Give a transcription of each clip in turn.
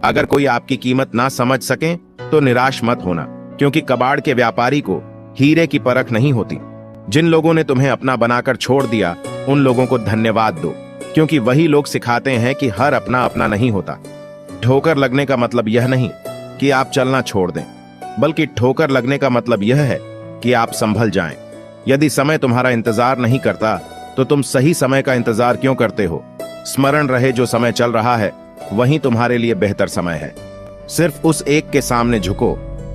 अगर कोई आपकी कीमत ना समझ सके तो निराश मत होना, क्योंकि कबाड़ के व्यापारी को हीरे की परख नहीं होती। जिन लोगों ने तुम्हें अपना बनाकर छोड़ दिया, उन लोगों को धन्यवाद दो, क्योंकि वही लोग सिखाते हैं कि हर अपना अपना नहीं होता। ठोकर लगने का मतलब यह नहीं कि आप चलना छोड़ दें, बल्कि ठोकर लगने का मतलब यह है कि आप संभल जाएं। यदि समय तुम्हारा इंतजार नहीं करता तो तुम सही समय का इंतजार क्यों करते हो? स्मरण रहे, जो समय चल रहा है वही तुम्हारे लिए बेहतर समय है। सिर्फ उस एक के सामने झुको,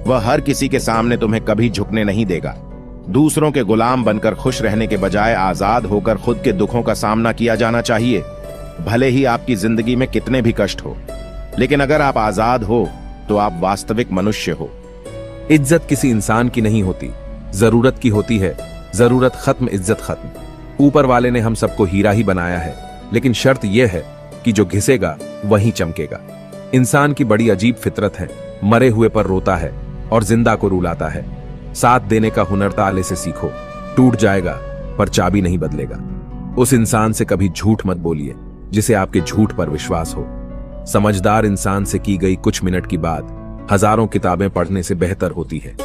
वह हर किसी के सामने तुम्हें कभी झुकने नहीं देगा। दूसरों के गुलाम बनकर खुश रहने के बजाय आजाद होकर खुद के दुखों का सामना किया जाना चाहिए। भले ही आपकी जिंदगी में कितने भी कष्ट हो, लेकिन अगर आप आजाद हो तो आप वास्तविक मनुष्य हो। इज्जत किसी इंसान की नहीं होती, जरूरत की होती है। जरूरत खत्म, इज्जत खत्म। ऊपर वाले ने हम सबको हीरा ही बनाया है, लेकिन शर्त यह है कि जो घिसेगा वही चमकेगा। इंसान की बड़ी अजीब फितरत है, मरे हुए पर रोता है और जिंदा को रुलाता है। साथ देने का हुनर ताले से सीखो, टूट जाएगा पर चाबी नहीं बदलेगा। उस इंसान से कभी झूठ मत बोलिए जिसे आपके झूठ पर विश्वास हो। समझदार इंसान से की गई कुछ मिनट की बात हजारों किताबें पढ़ने से बेहतर होती है।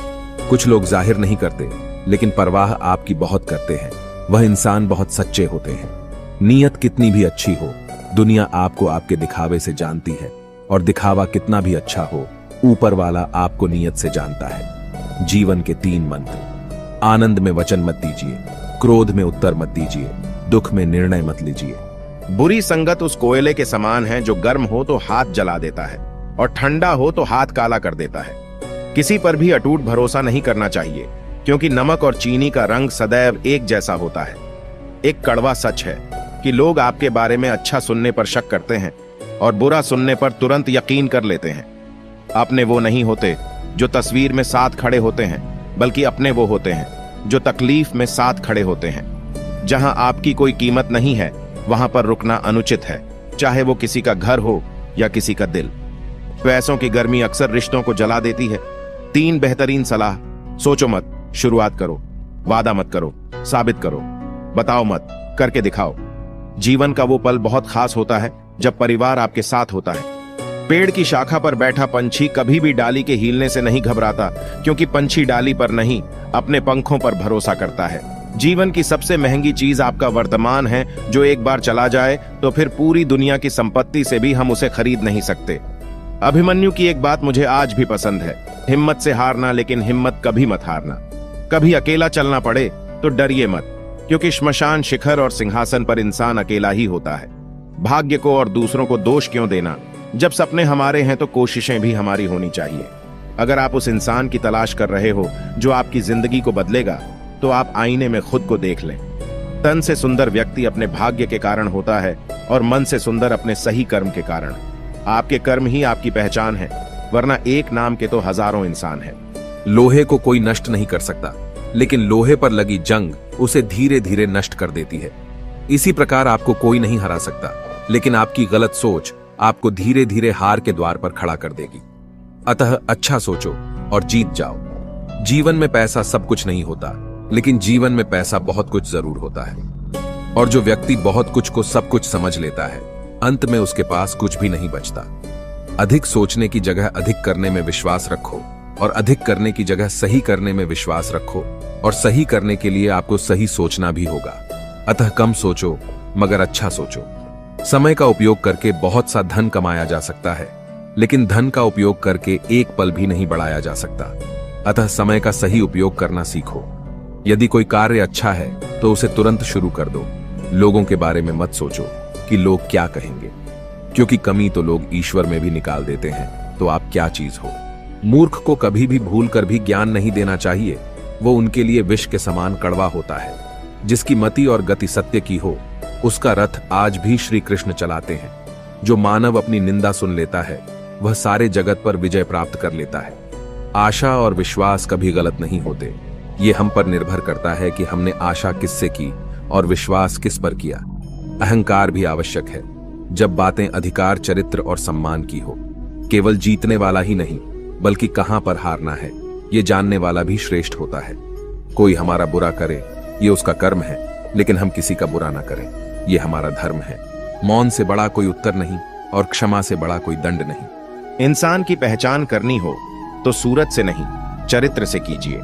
कुछ लोग जाहिर नहीं करते, लेकिन परवाह आपकी बहुत करते हैं। वह इंसान बहुत सच्चे होते हैं। नीयत कितनी भी अच्छी हो, दुनिया आपको आपके दिखावे से जानती है, और दिखावा कितना भी अच्छा हो, ऊपर वाला आपको नीयत से जानता है। जीवन के 3 मंत्र: आनंद में वचन मत दीजिए, क्रोध में उत्तर मत दीजिए, दुख में निर्णय मत लीजिए। बुरी संगत उस कोयले के समान है जो गर्म हो तो हाथ जला देता है और ठंडा हो तो हाथ काला कर देता है। किसी पर भी अटूट भरोसा नहीं करना चाहिए, क्योंकि नमक और चीनी का रंग सदैव एक जैसा होता है। एक कड़वा सच है कि लोग आपके बारे में अच्छा सुनने पर शक करते हैं और बुरा सुनने पर तुरंत यकीन कर लेते हैं। अपने वो नहीं होते जो तस्वीर में साथ खड़े होते हैं, बल्कि अपने वो होते हैं जो तकलीफ में साथ खड़े होते हैं। जहां आपकी कोई कीमत नहीं है, वहां पर रुकना अनुचित है, चाहे वो किसी का घर हो या किसी का दिल। पैसों की गर्मी अक्सर रिश्तों को जला देती है। 3 बेहतरीन सलाह: सोचो मत, शुरुआत करो, वादा मत करो, साबित करो, बताओ मत, करके दिखाओ। जीवन का वो पल बहुत खास होता है जब परिवार आपके साथ होता है। पेड़ की शाखा पर बैठा पंछी कभी भी डाली के हिलने से नहीं घबराता, क्योंकि पंछी डाली पर नहीं, अपने पंखों पर भरोसा करता है। जीवन की सबसे महंगी चीज आपका वर्तमान है, जो एक बार चला जाए तो फिर पूरी दुनिया की संपत्ति से भी हम उसे खरीद नहीं सकते। अभिमन्यु की एक बात मुझे आज भी पसंद है: हिम्मत से हारना, लेकिन हिम्मत कभी मत हारना। कभी अकेला चलना पड़े तो डरिए मत, क्योंकि श्मशान शिखर और सिंहासन पर इंसान अकेला ही होता है। भाग्य को और दूसरों को दोष क्यों देना? जब सपने हमारे हैं तो कोशिशें भी हमारी होनी चाहिए। अगर आप उस इंसान की तलाश कर रहे हो जो आपकी जिंदगी को बदलेगा, तो आप आईने में खुद को देख लें। तन से सुंदर व्यक्ति अपने भाग्य के कारण होता है और मन से सुंदर अपने सही कर्म के कारण। आपके कर्म ही आपकी पहचान है, वरना एक नाम के तो हजारों इंसान हैं। लोहे को कोई नष्ट नहीं कर सकता, लेकिन लोहे पर लगी जंग उसे धीरे धीरे नष्ट कर देती है। इसी प्रकार आपको कोई नहीं हरा सकता, लेकिन आपकी गलत सोच आपको धीरे धीरे हार के द्वार पर खड़ा कर देगी। अतः अच्छा सोचो और जीत जाओ। जीवन में पैसा सब कुछ नहीं होता, लेकिन जीवन में पैसा बहुत कुछ जरूर होता है। और जो व्यक्ति बहुत कुछ को सब कुछ समझ लेता है, अंत में उसके पास कुछ भी नहीं बचता। अधिक सोचने की जगह अधिक करने में विश्वास रखो, और अधिक करने की जगह सही करने में विश्वास रखो, और सही करने के लिए आपको सही सोचना भी होगा। अतः कम सोचो मगर अच्छा सोचो। समय का उपयोग करके बहुत सा धन कमाया जा सकता है, लेकिन धन का उपयोग करके एक पल भी नहीं बढ़ाया जा सकता। अतः समय का सही उपयोग करना सीखो। यदि कोई कार्य अच्छा है तो उसे तुरंत शुरू कर दो। लोगों के बारे में मत सोचो कि लोग क्या कहेंगे, क्योंकि कमी तो लोग ईश्वर में भी निकाल देते हैं, तो आप क्या चीज हो। मूर्ख को कभी भी भूल कर भी ज्ञान नहीं देना चाहिए, वो उनके लिए विष के समान कड़वा होता है। जिसकी मति और गति सत्य की हो, उसका रथ आज भी श्री कृष्ण चलाते हैं। जो मानव अपनी निंदा सुन लेता है, वह सारे जगत पर विजय प्राप्त कर लेता है। आशा और विश्वास कभी गलत नहीं होते। ये हम पर निर्भर करता है कि हमने आशा किससे की और विश्वास किस पर किया। अहंकार भी आवश्यक है जब बातें अधिकार, चरित्र और सम्मान की हो। केवल जीतने वाला ही नहीं, बल्कि कहां पर हारना है, ये जानने वाला भी श्रेष्ठ होता है। कोई हमारा बुरा करे, ये उसका कर्म है, लेकिन हम किसी का बुरा ना करें, ये हमारा धर्म है। मौन से बड़ा कोई उत्तर नहीं और क्षमा से बड़ा कोई दंड नहीं। इंसान की पहचान करनी हो तो सूरत से नहीं, चरित्र से कीजिए,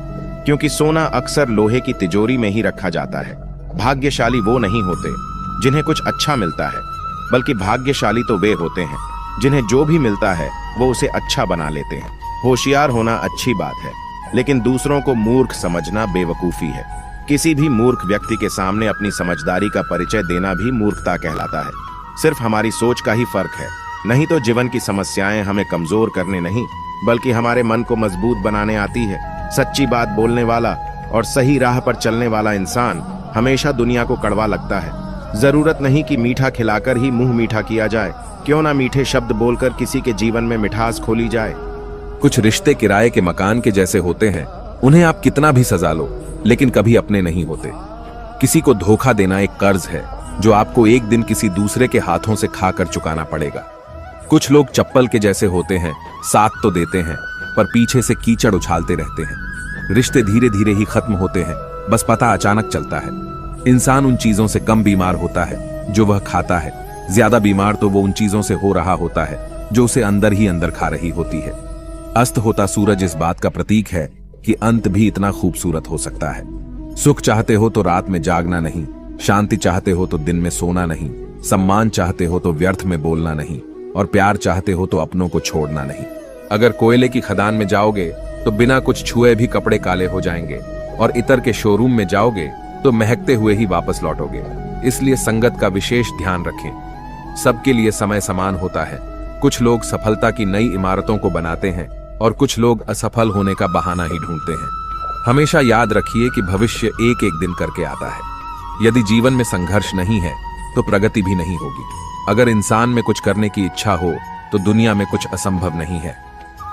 क्योंकि सोना अक्सर लोहे की तिजोरी में ही रखा जाता है। भाग्यशाली वो नहीं होते जिन्हें कुछ अच्छा मिलता है, बल्कि भाग्यशाली तो वे होते हैं जिन्हें जो भी मिलता है वो उसे अच्छा बना लेते हैं। होशियार होना अच्छी बात है, लेकिन दूसरों को मूर्ख समझना बेवकूफी है। किसी भी मूर्ख व्यक्ति के सामने अपनी समझदारी का परिचय देना भी मूर्खता कहलाता है। सिर्फ हमारी सोच का ही फर्क है, नहीं तो जीवन की समस्याएं हमें कमजोर करने नहीं, बल्कि हमारे मन को मजबूत बनाने आती है। सच्ची बात बोलने वाला और सही राह पर चलने वाला इंसान हमेशा दुनिया को कड़वा लगता है। जरूरत नहीं कि मीठा खिलाकर ही मुंह मीठा किया जाए, क्यों ना मीठे शब्द बोलकर किसी के जीवन में मिठास खोली जाए। कुछ रिश्ते किराए के मकान के जैसे होते हैं, उन्हें आप कितना भी सजा लो लेकिन कभी अपने नहीं होते। किसी को धोखा देना एक कर्ज है जो आपको एक दिन किसी दूसरे के हाथों से खाकर चुकाना पड़ेगा। कुछ लोग चप्पल के जैसे होते हैं, साथ तो देते हैं पर पीछे से कीचड़ उछालते रहते हैं। रिश्ते धीरे धीरे ही खत्म होते हैं, बस पता अचानक चलता है। इंसान उन चीजों से कम बीमार होता है जो वह खाता है, ज्यादा बीमार तो वो उन चीजों से हो रहा होता है जो उसे अंदर ही अंदर खा रही होती है। अस्त होता सूरज इस बात का प्रतीक है कि अंत भी इतना खूबसूरत हो सकता है। सुख चाहते हो तो रात में जागना नहीं, शांति चाहते हो तो दिन में सोना नहीं, सम्मान चाहते हो तो व्यर्थ में बोलना नहीं, और प्यार चाहते हो तो अपनों को छोड़ना नहीं। अगर कोयले की खदान में जाओगे तो बिना कुछ छुए भी कपड़े काले हो जाएंगे, और इतर के शोरूम में जाओगे तो महकते हुए ही वापस लौटोगे। इसलिए संगत का विशेष ध्यान रखें। सबके लिए समय समान होता है। कुछ लोग सफलता की नई इमारतों को बनाते हैं और कुछ लोग असफल होने का बहाना ही ढूंढते हैं। हमेशा याद रखिए कि भविष्य एक एक दिन करके आता है। यदि जीवन में संघर्ष नहीं है तो प्रगति भी नहीं होगी। अगर इंसान में कुछ करने की इच्छा हो तो दुनिया में कुछ असंभव नहीं है।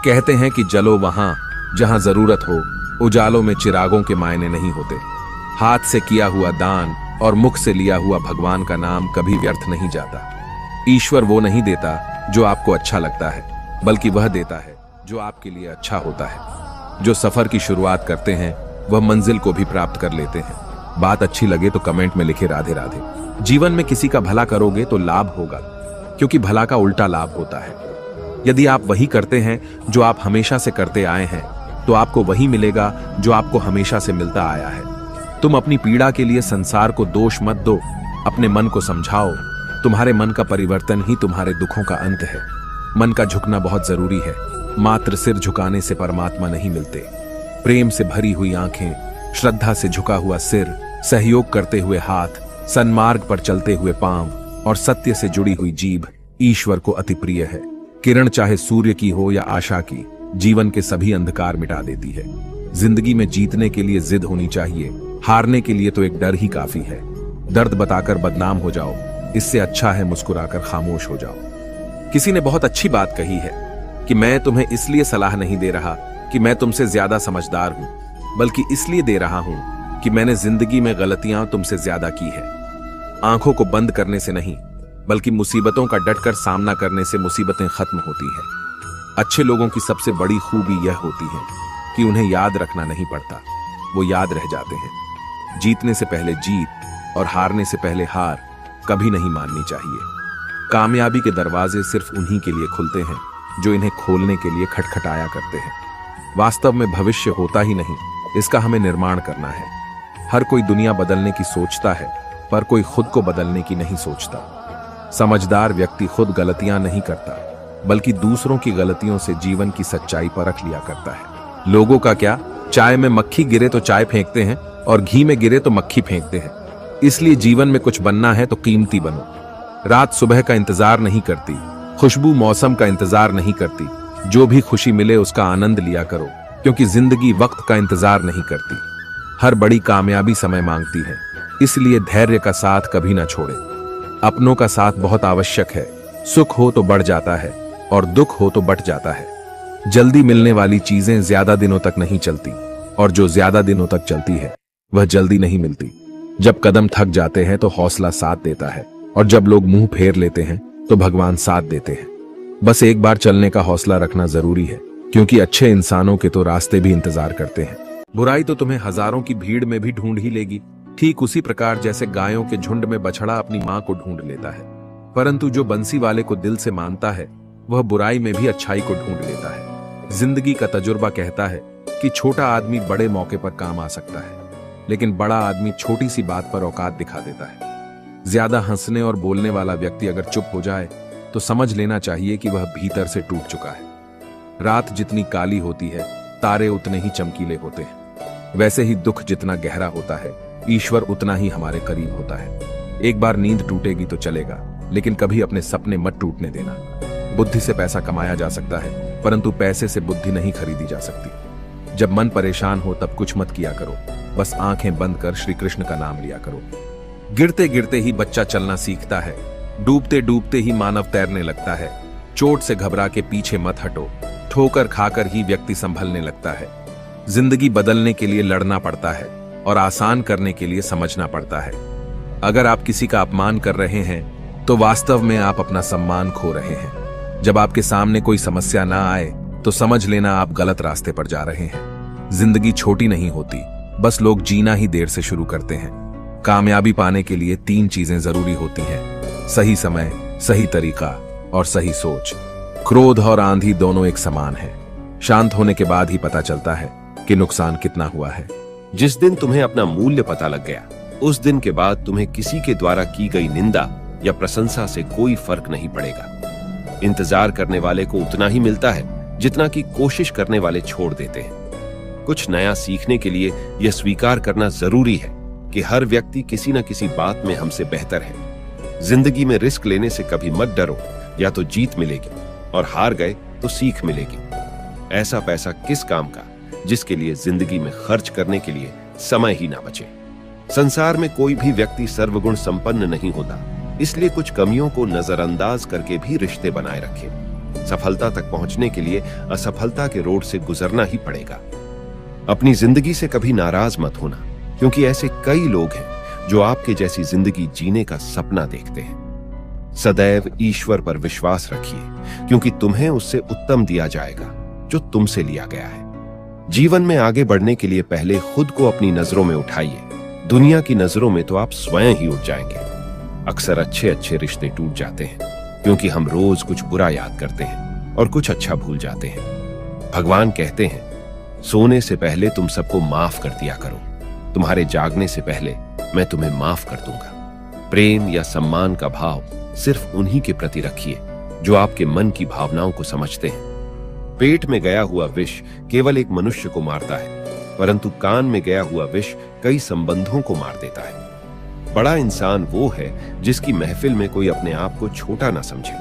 कहते हैं कि जलो वहां जहां जरूरत हो, उजालों में चिरागों के मायने नहीं होते। हाथ से किया हुआ दान और मुख से लिया हुआ भगवान का नाम कभी व्यर्थ नहीं जाता। ईश्वर वो नहीं देता जो आपको अच्छा लगता है, बल्कि वह देता है जो आपके लिए अच्छा होता है। जो सफर की शुरुआत करते हैं वह मंजिल को भी प्राप्त कर लेते हैं। बात अच्छी लगे तो कमेंट में लिखे राधे राधे। जीवन में किसी का भला करोगे तो लाभ होगा, क्योंकि भला का उल्टा लाभ होता है। यदि आप वही करते हैं जो आप हमेशा से करते आए हैं तो आपको वही मिलेगा जो आपको हमेशा से मिलता आया है। तुम अपनी पीड़ा के लिए संसार को दोष मत दो, अपने मन को समझाओ। तुम्हारे मन का परिवर्तन ही तुम्हारे दुखों का अंत है। मन का झुकना बहुत जरूरी है। मात्र सिर झुकाने से परमात्मा नहीं मिलते। प्रेम से भरी हुई आंखें, श्रद्धा से झुका हुआ सिर, सहयोग करते हुए हाथ, सन्मार्ग पर चलते हुए पांव और सत्य से जुड़ी हुई जीभ ईश्वर को अति प्रिय है। किरण चाहे सूर्य की हो या आशा की, जीवन के सभी अंधकार मिटा देती है। जिंदगी में जीतने के लिए जिद होनी चाहिए, हारने के लिए तो एक डर ही काफी है। दर्द बताकर बदनाम हो जाओ, इससे अच्छा है मुस्कुराकर खामोश हो जाओ। किसी ने बहुत अच्छी बात कही है कि मैं तुम्हें इसलिए सलाह नहीं दे रहा कि मैं तुमसे ज्यादा समझदार हूं, बल्कि इसलिए दे रहा हूं कि मैंने जिंदगी में गलतियां तुमसे ज्यादा की है। आंखों को बंद करने से नहीं, बल्कि मुसीबतों का डटकर सामना करने से मुसीबतें खत्म होती हैं। अच्छे लोगों की सबसे बड़ी खूबी यह होती है कि उन्हें याद रखना नहीं पड़ता, वो याद रह जाते हैं। जीतने से पहले जीत और हारने से पहले हार कभी नहीं माननी चाहिए। कामयाबी के दरवाजे सिर्फ उन्हीं के लिए खुलते हैं जो इन्हें खोलने के लिए खटखटाया करते हैं। वास्तव में भविष्य होता ही नहीं, इसका हमें निर्माण करना है। हर कोई दुनिया बदलने की सोचता है, पर कोई खुद को बदलने की नहीं सोचता। समझदार व्यक्ति खुद गलतियां नहीं करता, बल्कि दूसरों की गलतियों से जीवन की सच्चाई परख लिया करता है। लोगों का क्या, चाय में मक्खी गिरे तो चाय फेंकते हैं और घी में गिरे तो मक्खी फेंकते हैं। इसलिए जीवन में कुछ बनना है तो कीमती बनो। रात सुबह का इंतजार नहीं करती, खुशबू मौसम का इंतजार नहीं करती। जो भी खुशी मिले उसका आनंद लिया करो, क्योंकि जिंदगी वक्त का इंतजार नहीं करती। हर बड़ी कामयाबी समय मांगती है, इसलिए धैर्य का साथ कभी ना छोड़े। अपनों का साथ बहुत आवश्यक है। सुख हो तो बढ़ जाता है और दुख हो तो बट जाता है। जल्दी मिलने वाली चीजें ज्यादा दिनों तक नहीं चलती, और जो ज्यादा दिनों तक चलती है वह जल्दी नहीं मिलती। जब कदम थक जाते हैं तो हौसला साथ देता है, और जब लोग मुंह फेर लेते हैं तो भगवान साथ देते हैं। बस एक बार चलने का हौसला रखना जरूरी है, क्योंकि अच्छे इंसानों के तो रास्ते भी इंतजार करते हैं। बुराई तो तुम्हें हजारों की भीड़ में भी ढूंढ ही लेगी, ठीक उसी प्रकार जैसे गायों के झुंड में बछड़ा अपनी मां को ढूंढ लेता है। परंतु जो बंसी वाले को दिल से मानता है वह बुराई में भी अच्छाई को ढूंढ लेता है। जिंदगी का तजुर्बा कहता है कि छोटा आदमी बड़े मौके पर काम आ सकता है, लेकिन बड़ा आदमी छोटी सी बात पर औकात दिखा देता है। ज्यादा हंसने और बोलने वाला व्यक्ति अगर चुप हो जाए तो समझ लेना चाहिए कि वह भीतर से टूट चुका है। रात जितनी काली होती है, तारे उतने ही चमकीले होते हैं। वैसे ही दुख जितना गहरा होता है, ईश्वर उतना ही हमारे करीब होता है। एक बार नींद टूटेगी तो चलेगा, लेकिन कभी अपने सपने मत टूटने देना। बुद्धि से पैसा कमाया जा सकता है, परंतु पैसे से बुद्धि नहीं खरीदी जा सकती। जब मन परेशान हो तब कुछ मत किया करो, बस आंखें बंद कर श्री कृष्ण का नाम लिया करो। गिरते गिरते ही बच्चा चलना सीखता है, डूबते डूबते ही मानव तैरने लगता है। चोट से घबरा के पीछे मत हटो, ठोकर खाकर ही व्यक्ति संभलने लगता है। जिंदगी बदलने के लिए लड़ना पड़ता है और आसान करने के लिए समझना पड़ता है। अगर आप किसी का अपमान कर रहे हैं तो वास्तव में आप अपना सम्मान खो रहे हैं। जब आपके सामने कोई समस्या ना आए तो समझ लेना आप गलत रास्ते पर जा रहे हैं। जिंदगी छोटी नहीं होती, बस लोग जीना ही देर से शुरू करते हैं। कामयाबी पाने के लिए 3 चीजें जरूरी होती हैं: सही समय, सही तरीका और सही सोच। क्रोध और आंधी दोनों एक समान है। शांत होने के बाद ही पता चलता है कि नुकसान कितना हुआ है। जिस दिन तुम्हें अपना मूल्य पता लग गया, उस दिन के बाद तुम्हें किसी के द्वारा की गई निंदा या प्रशंसा से कोई फर्क नहीं पड़ेगा। इंतजार करने वाले को उतना ही मिलता है जितना कि कोशिश करने वाले छोड़ देते हैं। कुछ नया सीखने के लिए यह स्वीकार करना जरूरी है कि हर व्यक्ति किसी न किसी बात में हमसे बेहतर है। जिंदगी में रिस्क लेने से कभी मत डरो, या तो जीत मिलेगी और हार गए तो सीख मिलेगी। ऐसा पैसा किस काम का जिसके लिए जिंदगी में खर्च करने के लिए समय ही ना बचे। संसार में कोई भी व्यक्ति सर्वगुण संपन्न नहीं होता, इसलिए कुछ कमियों को नजरअंदाज करके भी रिश्ते बनाए रखें। सफलता तक पहुंचने के लिए असफलता के रोड से गुजरना ही पड़ेगा। अपनी जिंदगी से कभी नाराज मत होना, क्योंकि ऐसे कई लोग हैं जो आपके जैसी जिंदगी जीने का सपना देखते हैं। सदैव ईश्वर पर विश्वास रखिए, क्योंकि तुम्हें उससे उत्तम दिया जाएगा जो तुमसे लिया गया है। जीवन में आगे बढ़ने के लिए पहले खुद को अपनी नजरों में उठाइए। दुनिया की नजरों में तो आप स्वयं ही उठ जाएंगे। अक्सर अच्छे अच्छे रिश्ते टूट जाते हैं, क्योंकि हम रोज कुछ बुरा याद करते हैं और कुछ अच्छा भूल जाते हैं। भगवान कहते हैं, सोने से पहले तुम सबको माफ कर दिया करो, तुम्हारे जागने से पहले मैं तुम्हें माफ कर दूंगा। प्रेम या सम्मान का भाव सिर्फ उन्हीं के प्रति रखिए जो आपके मन की भावनाओं को समझते हैं। पेट में गया हुआ विष केवल एक मनुष्य को मारता है, परंतु कान में गया हुआ विष कई संबंधों को मार देता है। बड़ा इंसान वो है जिसकी महफिल में कोई अपने आप को छोटा ना समझे।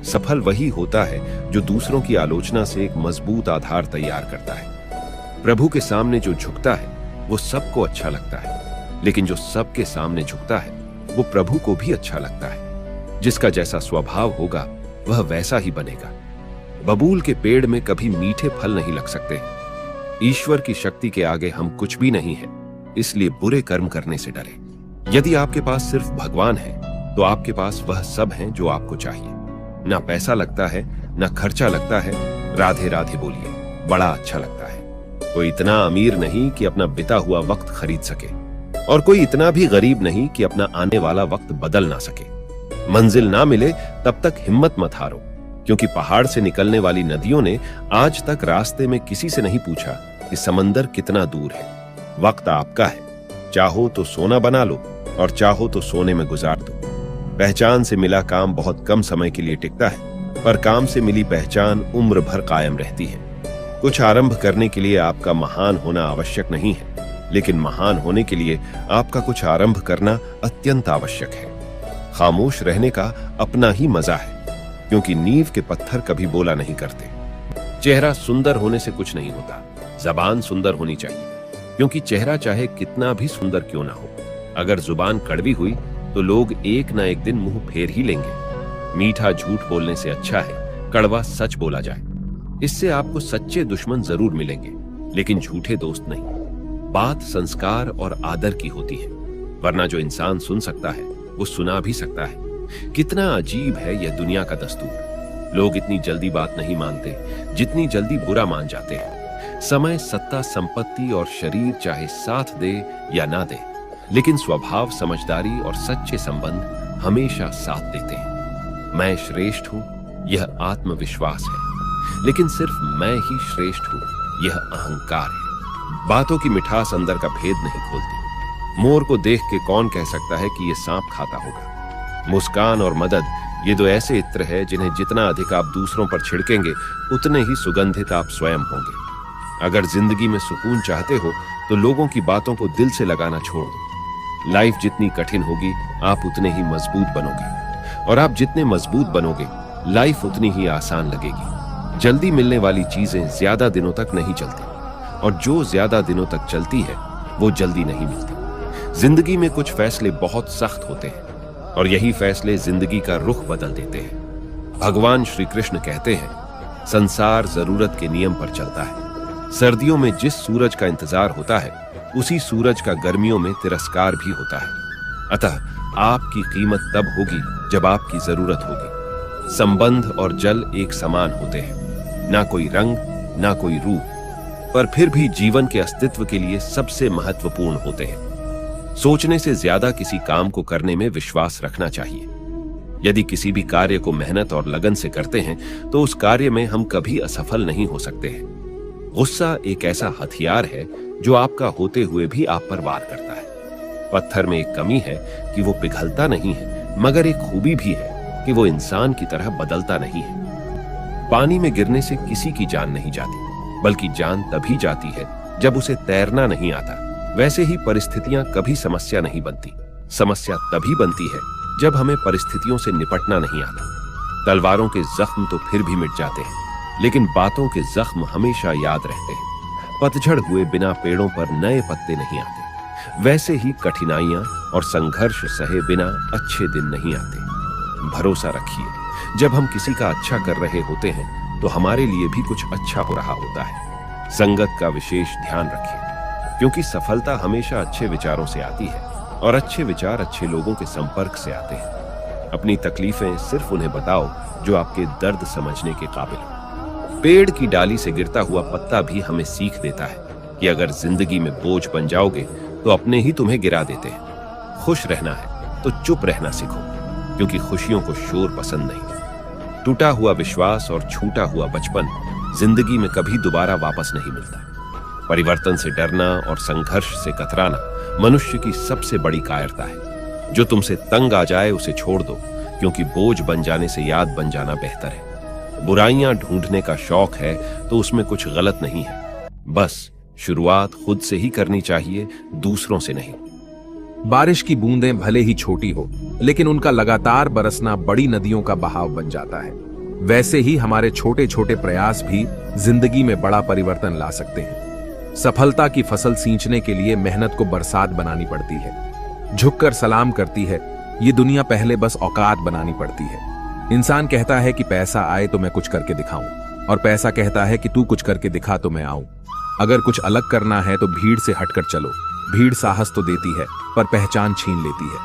सफल वही होता है जो दूसरों की आलोचना से एक मजबूत आधार तैयार करता है। प्रभु के सामने जो झुकता है वो सबको अच्छा लगता है, लेकिन जो सबके सामने झुकता है वो प्रभु को भी अच्छा लगता है। जिसका जैसा स्वभाव होगा वह वैसा ही बनेगा। बबूल के पेड़ में कभी मीठे फल नहीं लग सकते। ईश्वर की शक्ति के आगे हम कुछ भी नहीं है, इसलिए बुरे कर्म करने से डरे। यदि आपके पास सिर्फ भगवान है तो आपके पास वह सब है जो आपको चाहिए। ना पैसा लगता है, ना खर्चा लगता है। राधे राधे बोलिए, बड़ा अच्छा लगता है। कोई इतना अमीर नहीं कि अपना बिता हुआ वक्त खरीद सके, और कोई इतना भी गरीब नहीं कि अपना आने वाला वक्त बदल ना सके। मंजिल ना मिले तब तक हिम्मत मत हारो, क्योंकि पहाड़ से निकलने वाली नदियों ने आज तक रास्ते में किसी से नहीं पूछा कि समंदर कितना दूर है। वक्त आपका है, चाहो तो सोना बना लो और चाहो तो सोने में गुजार दो। पहचान से मिला काम बहुत कम समय के लिए टिकता है, पर काम से मिली पहचान उम्र भर कायम रहती है। कुछ आरंभ करने के लिए आपका महान होना आवश्यक नहीं है, लेकिन महान होने के लिए आपका कुछ आरंभ करना अत्यंत आवश्यक है। खामोश रहने का अपना ही मजा है, क्योंकि नींव के पत्थर कभी बोला नहीं करते। चेहरा सुंदर होने से कुछ नहीं होता, जबान सुंदर होनी चाहिए, क्योंकि चेहरा चाहे कितना भी सुंदर क्यों ना हो, अगर जुबान कड़वी हुई तो लोग एक ना एक दिन मुंह फेर ही लेंगे। मीठा झूठ बोलने से अच्छा है कड़वा सच बोला जाए। इससे आपको सच्चे दुश्मन जरूर मिलेंगे, लेकिन झूठे दोस्त नहीं। बात संस्कार और आदर की होती है, वरना जो इंसान सुन सकता है वो सुना भी सकता है। कितना अजीब है यह दुनिया का दस्तूर। लोग इतनी जल्दी बात नहीं मानते जितनी जल्दी बुरा मान जाते हैं। समय, सत्ता, संपत्ति और शरीर चाहे साथ दे या ना दे, लेकिन स्वभाव, समझदारी और सच्चे संबंध हमेशा साथ देते हैं। मैं श्रेष्ठ हूं, यह आत्मविश्वास है। लेकिन सिर्फ मैं ही श्रेष्ठ हूं, यह अहंकार है। बातों की मिठास अंदर का भेद नहीं खोलती। मोर को देख के कौन कह सकता है कि यह सांप खाता होगा। मुस्कान और मदद, ये दो ऐसे इत्र है जिन्हें जितना अधिक आप दूसरों पर छिड़केंगे उतने ही सुगंधित आप स्वयं होंगे। अगर जिंदगी में सुकून चाहते हो तो लोगों की बातों को दिल से लगाना छोड़ दो। लाइफ जितनी कठिन होगी आप उतने ही मजबूत बनोगे, और आप जितने मजबूत बनोगे लाइफ उतनी ही आसान लगेगी। जल्दी मिलने वाली चीजें ज्यादा दिनों तक नहीं चलती, और जो ज्यादा दिनों तक चलती है वो जल्दी नहीं मिलती। जिंदगी में कुछ फैसले बहुत सख्त होते हैं, और यही फैसले जिंदगी का रुख बदल देते हैं। भगवान श्री कृष्ण कहते हैं, संसार जरूरत के नियम पर चलता है। सर्दियों में जिस सूरज का इंतजार होता है उसी सूरज का गर्मियों में तिरस्कार भी होता है। अतः आपकी कीमत तब होगी जब आपकी जरूरत होगी। संबंध और जल एक समान होते हैं, ना कोई रंग ना कोई रूप, पर फिर भी जीवन के अस्तित्व के लिए सबसे महत्वपूर्ण होते हैं। सोचने से ज्यादा किसी काम को करने में विश्वास रखना चाहिए। यदि किसी भी कार्य को मेहनत और लगन से करते हैं तो उस कार्य में हम कभी असफल नहीं हो सकते हैं। गुस्सा एक ऐसा हथियार है जो आपका होते हुए भी आप पर वार करता है। पत्थर में एक कमी है कि वो पिघलता नहीं है, मगर एक खूबी भी है कि वो इंसान की तरह बदलता नहीं है। पानी में गिरने से किसी की जान नहीं जाती, बल्कि जान तभी जाती है जब उसे तैरना नहीं आता। वैसे ही परिस्थितियां कभी समस्या नहीं बनती, समस्या तभी बनती है जब हमें परिस्थितियों से निपटना नहीं आता। तलवारों के जख्म तो फिर भी मिट जाते हैं, लेकिन बातों के जख्म हमेशा याद रहते हैं। पतझड़ हुए बिना पेड़ों पर नए पत्ते नहीं आते। वैसे ही कठिनाइयां और संघर्ष सहे बिना अच्छे दिन नहीं आते। भरोसा रखिए, जब हम किसी का अच्छा कर रहे होते हैं तो हमारे लिए भी कुछ अच्छा हो रहा होता है। संगत का विशेष ध्यान रखिए, क्योंकि सफलता हमेशा अच्छे विचारों से आती है, और अच्छे विचार अच्छे लोगों के संपर्क से आते हैं। अपनी तकलीफें सिर्फ उन्हें बताओ जो आपके दर्द समझने के काबिल हो। पेड़ की डाली से गिरता हुआ पत्ता भी हमें सीख देता है कि अगर जिंदगी में बोझ बन जाओगे तो अपने ही तुम्हें गिरा देते हैं। खुश रहना है तो चुप रहना सीखो, क्योंकि खुशियों को शोर पसंद नहीं। टूटा हुआ विश्वास और छूटा हुआ बचपन जिंदगी में कभी दोबारा वापस नहीं मिलता। परिवर्तन से डरना और संघर्ष से कतराना मनुष्य की सबसे बड़ी कायरता है। जो तुमसे तंग आ जाए उसे छोड़ दो, क्योंकि बोझ बन जाने से याद बन जाना बेहतर है। बुराइयां ढूंढने का शौक है तो उसमें कुछ गलत नहीं है, बस शुरुआत खुद से ही करनी चाहिए, दूसरों से नहीं। बारिश की बूंदें भले ही छोटी हो, लेकिन उनका लगातार बरसना बड़ी नदियों का बहाव बन जाता है। वैसे ही हमारे छोटे छोटे प्रयास भी जिंदगी में बड़ा परिवर्तन ला सकते हैं। सफलता की फसल सींचने के लिए मेहनत को बरसात बनानी पड़ती है। झुककर सलाम करती है ये दुनिया, पहले बस औकात बनानी पड़ती है। इंसान कहता है कि पैसा आए तो मैं कुछ करके दिखाऊं, और पैसा कहता है कि तू कुछ करके दिखा तो मैं आऊं। अगर कुछ अलग करना है तो भीड़ से हटकर चलो। भीड़ साहस तो देती है पर पहचान छीन लेती है।